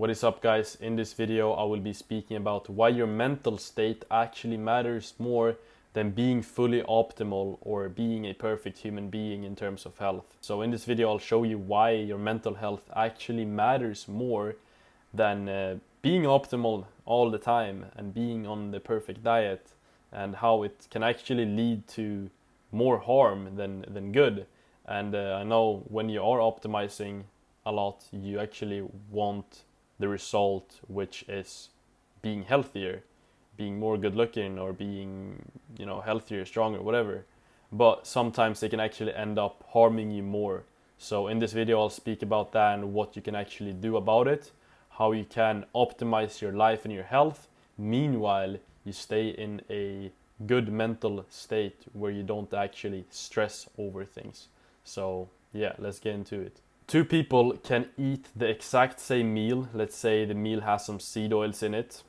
What is up, guys? In this video I will be speaking about why your mental state actually matters more than being fully optimal or being a perfect human being in terms of health. So in this video I'll show you why your mental health actually matters more than being optimal all the time and being on the perfect diet, and how it can actually lead to more harm than good. And I know when you are optimizing a lot, you actually want the result, which is being healthier, being more good looking, or being, healthier, stronger, whatever. But sometimes they can actually end up harming you more. So in this video I'll speak about that and what you can actually do about it, how you can optimize your life and your health, meanwhile you stay in a good mental state where you don't actually stress over things. So yeah, let's get into it. Two people can eat the exact same meal. Let's say the meal has some seed oils in it.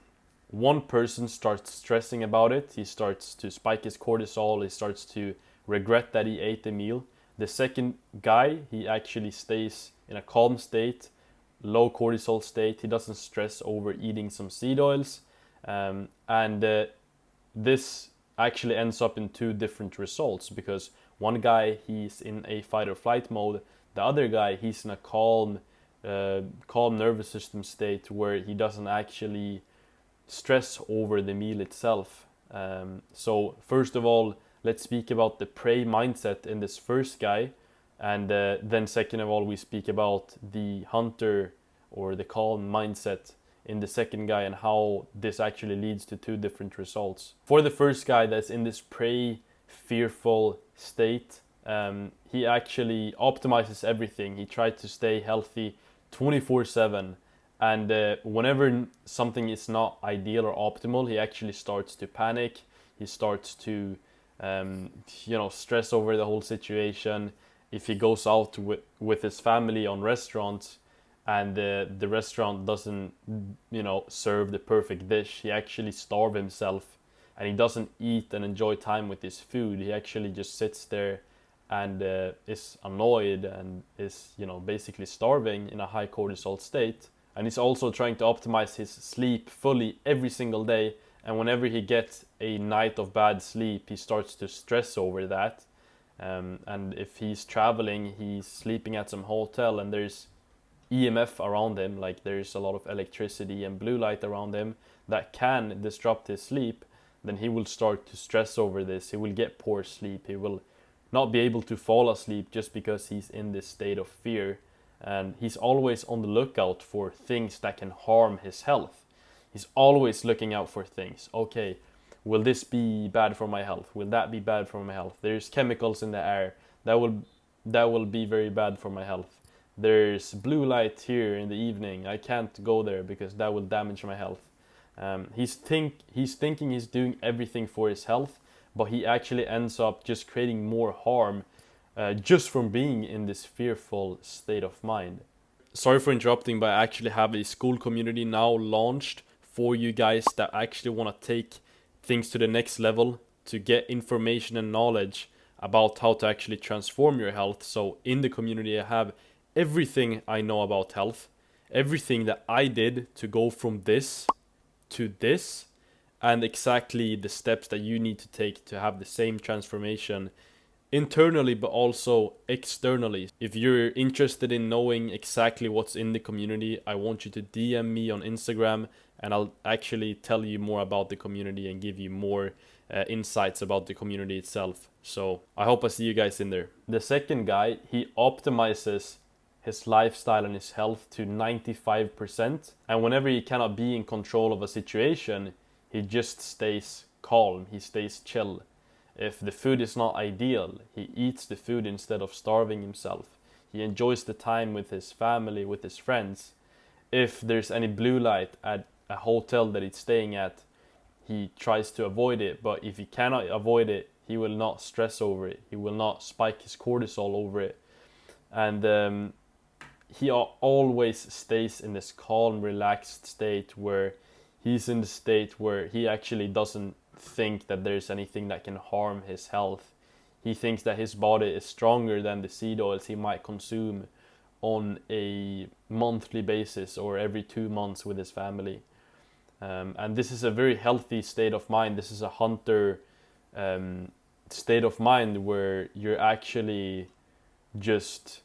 One person starts stressing about it. He starts to spike his cortisol. He starts to regret that he ate the meal. The second guy, he actually stays in a calm state, low cortisol state. He doesn't stress over eating some seed oils. This actually ends up in two different results, because one guy, he's in a fight or flight mode. The other guy, he's in a calm nervous system state where he doesn't actually stress over the meal itself. So first of all, let's speak about the prey mindset in this first guy, and then second of all we speak about the hunter or the calm mindset in the second guy, and how this actually leads to two different results. For the first guy that's in this prey fearful state, he actually optimizes everything. He tries to stay healthy 24/7, and whenever something is not ideal or optimal, he actually starts to panic. He starts to stress over the whole situation. If he goes out with his family on restaurants and the restaurant doesn't serve the perfect dish, he actually starves himself, and he doesn't eat and enjoy time with his food. He actually just sits there and is annoyed and is basically starving in a high cortisol state. And he's also trying to optimize his sleep fully every single day, and whenever he gets a night of bad sleep, he starts to stress over that. And if he's traveling, he's sleeping at some hotel and there's EMF around him, like there's a lot of electricity and blue light around him that can disrupt his sleep, then he will start to stress over this. He will get poor sleep. He will not be able to fall asleep just because he's in this state of fear. And he's always on the lookout for things that can harm his health. He's always looking out for things. Okay, will this be bad for my health? Will that be bad for my health? There's chemicals in the air that will be very bad for my health. There's blue light here in the evening. I can't go there because that will damage my health. He's thinking he's doing everything for his health, but he actually ends up just creating more harm just from being in this fearful state of mind. Sorry for interrupting, but I actually have a school community now launched for you guys that actually want to take things to the next level, to get information and knowledge about how to actually transform your health. So in the community I have everything I know about health, everything that I did to go from this to this, and exactly the steps that you need to take to have the same transformation internally but also externally. If you're interested in knowing exactly what's in the community, I want you to DM me on Instagram, and I'll actually tell you more about the community and give you more insights about the community itself. So I hope I see you guys in there. The second guy, he optimizes his lifestyle and his health to 95%, and whenever he cannot be in control of a situation, he just stays calm, he stays chill. If the food is not ideal, he eats the food instead of starving himself. He enjoys the time with his family, with his friends. If there's any blue light at a hotel that he's staying at, he tries to avoid it. But if he cannot avoid it, he will not stress over it. He will not spike his cortisol over it. And he always stays in this calm, relaxed state where he's in the state where he actually doesn't think that there's anything that can harm his health. He thinks that his body is stronger than the seed oils he might consume, on a monthly basis or every 2 months with his family. And this is a very healthy state of mind. This is a hunter state of mind where you're actually just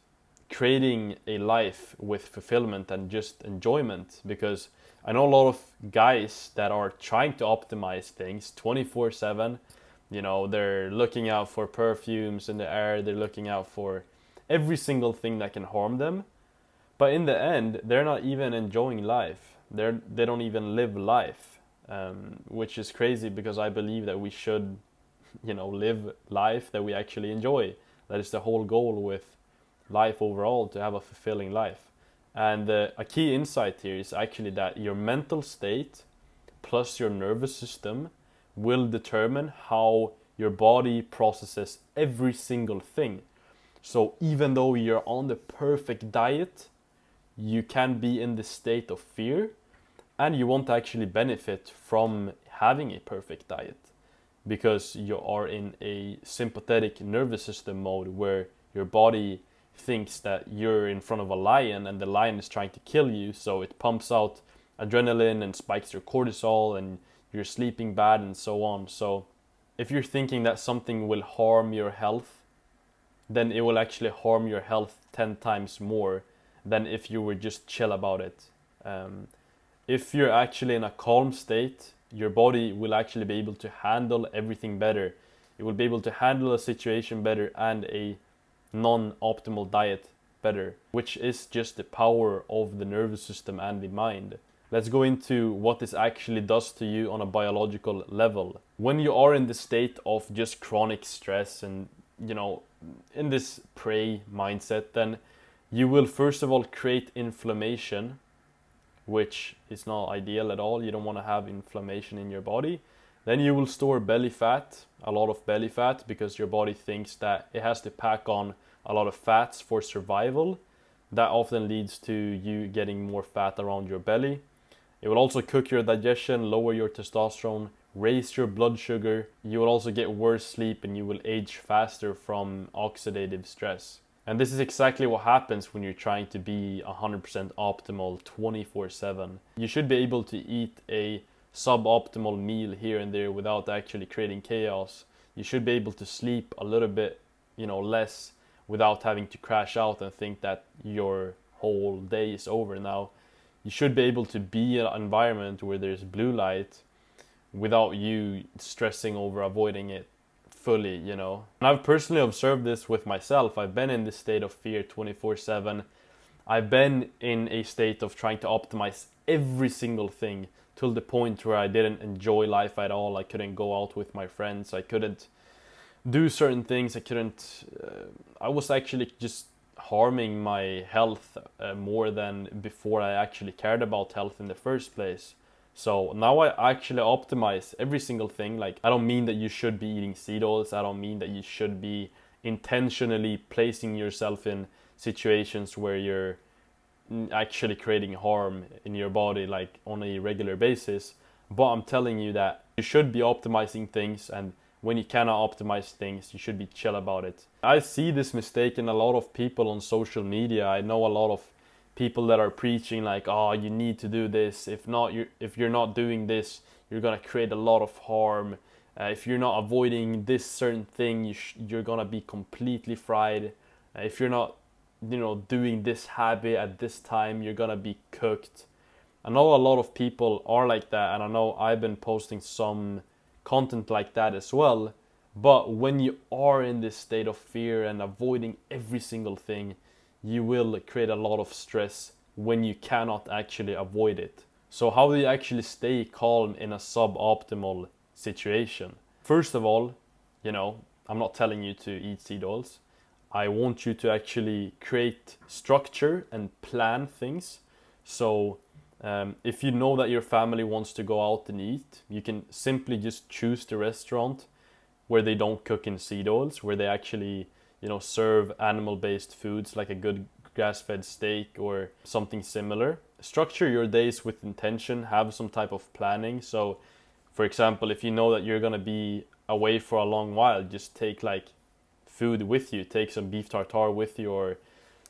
creating a life with fulfillment and just enjoyment. Because I know a lot of guys that are trying to optimize things 24/7. You know, they're looking out for perfumes in the air, they're looking out for every single thing that can harm them. But in the end, they're not even enjoying life. They don't even live life, which is crazy, because I believe that we should, live life that we actually enjoy. That is the whole goal with life overall, to have a fulfilling life. And a key insight here is actually that your mental state plus your nervous system will determine how your body processes every single thing. So even though you're on the perfect diet, you can be in the state of fear, and you won't actually benefit from having a perfect diet, because you are in a sympathetic nervous system mode where your body thinks that you're in front of a lion and the lion is trying to kill you, so it pumps out adrenaline and spikes your cortisol, and you're sleeping bad and so on. So if you're thinking that something will harm your health, then it will actually harm your health 10 times more than if you were just chill about it. If you're actually in a calm state, your body will actually be able to handle everything better. It will be able to handle a situation better and a non-optimal diet better, which is just the power of the nervous system and the mind. Let's go into what this actually does to you on a biological level. When you are in the state of just chronic stress and, in this prey mindset, then you will first of all create inflammation, which is not ideal at all. You don't want to have inflammation in your body. Then you will store belly fat, a lot of belly fat, because your body thinks that it has to pack on a lot of fats for survival. That often leads to you getting more fat around your belly. It will also cook your digestion, lower your testosterone, raise your blood sugar. You will also get worse sleep, and you will age faster from oxidative stress. And this is exactly what happens when you're trying to be 100% optimal 24/7. You should be able to eat a suboptimal meal here and there without actually creating chaos. You should be able to sleep a little bit, less, without having to crash out and think that your whole day is over now. You should be able to be in an environment where there's blue light without you stressing over avoiding it fully, And I've personally observed this with myself. I've been in this state of fear 24/7. I've been in a state of trying to optimize every single thing till the point where I didn't enjoy life at all. I couldn't go out with my friends. I couldn't do certain things. I was actually just harming my health more than before I actually cared about health in the first place. So now I actually optimize every single thing. Like, I don't mean that you should be eating seed oils. I don't mean that you should be intentionally placing yourself in situations where you're actually creating harm in your body, like on a regular basis. But I'm telling you that you should be optimizing things, and when you cannot optimize things, you should be chill about it. I see this mistake in a lot of people on social media. I know a lot of people that are preaching like, oh, you need to do this. If you're not doing this, you're gonna create a lot of harm. If you're not avoiding this certain thing, you're gonna be completely fried. If you're not, doing this habit at this time, you're gonna be cooked. I know a lot of people are like that, and I know I've been posting some content like that as well. But when you are in this state of fear and avoiding every single thing, you will create a lot of stress when you cannot actually avoid it. So how do you actually stay calm in a suboptimal situation? First of all, I'm not telling you to eat seed oils. I want you to actually create structure and plan things. So if you know that your family wants to go out and eat, you can simply just choose the restaurant where they don't cook in seed oils, where they actually serve animal-based foods like a good grass-fed steak or something similar. Structure your days with intention, have some type of planning. So, for example, if you know that you're gonna be away for a long while, just take like food with you. Take some beef tartare with you, or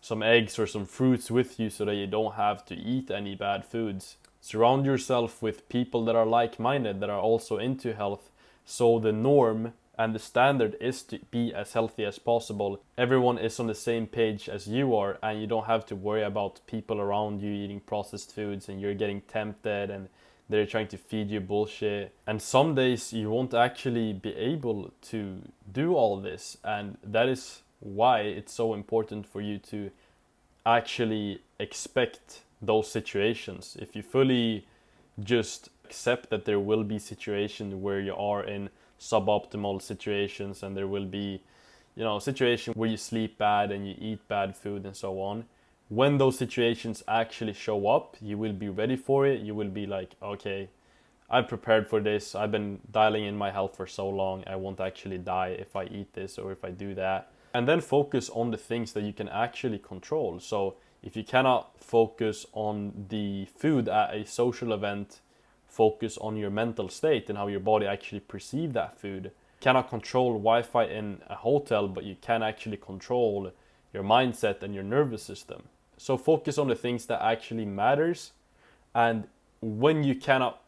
some eggs or some fruits with you so that you don't have to eat any bad foods. Surround yourself with people that are like-minded, that are also into health, so the norm and the standard is to be as healthy as possible. Everyone is on the same page as you are, and you don't have to worry about people around you eating processed foods and you're getting tempted and they're trying to feed you bullshit. And some days you won't actually be able to do all this, and that is why it's so important for you to actually expect those situations. If you fully just accept that there will be situations where you are in suboptimal situations, and there will be, situations where you sleep bad and you eat bad food and so on. When those situations actually show up, you will be ready for it. You will be like, okay, I'm prepared for this. I've been dialing in my health for so long. I won't actually die if I eat this or if I do that. And then focus on the things that you can actually control. So if you cannot focus on the food at a social event, focus on your mental state and how your body actually perceives that food. You cannot control Wi-Fi in a hotel, but you can actually control your mindset and your nervous system. So focus on the things that actually matters, and when you cannot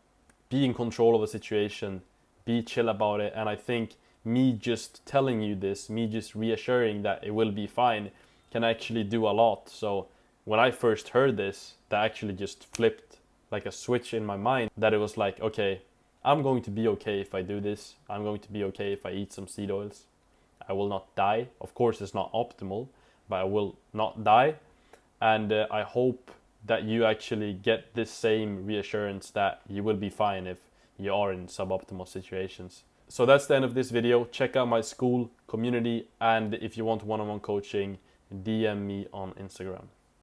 be in control of a situation, be chill about it. And I think me just telling you this, me just reassuring that it will be fine, can actually do a lot. So when I first heard this, that actually just flipped like a switch in my mind, that it was like, okay, I'm going to be okay if I do this. I'm going to be okay if I eat some seed oils. I will not die. Of course, it's not optimal, but I will not die. And I hope that you actually get this same reassurance that you will be fine if you are in suboptimal situations. So that's the end of this video. Check out my school community, and if you want one-on-one coaching, DM me on Instagram.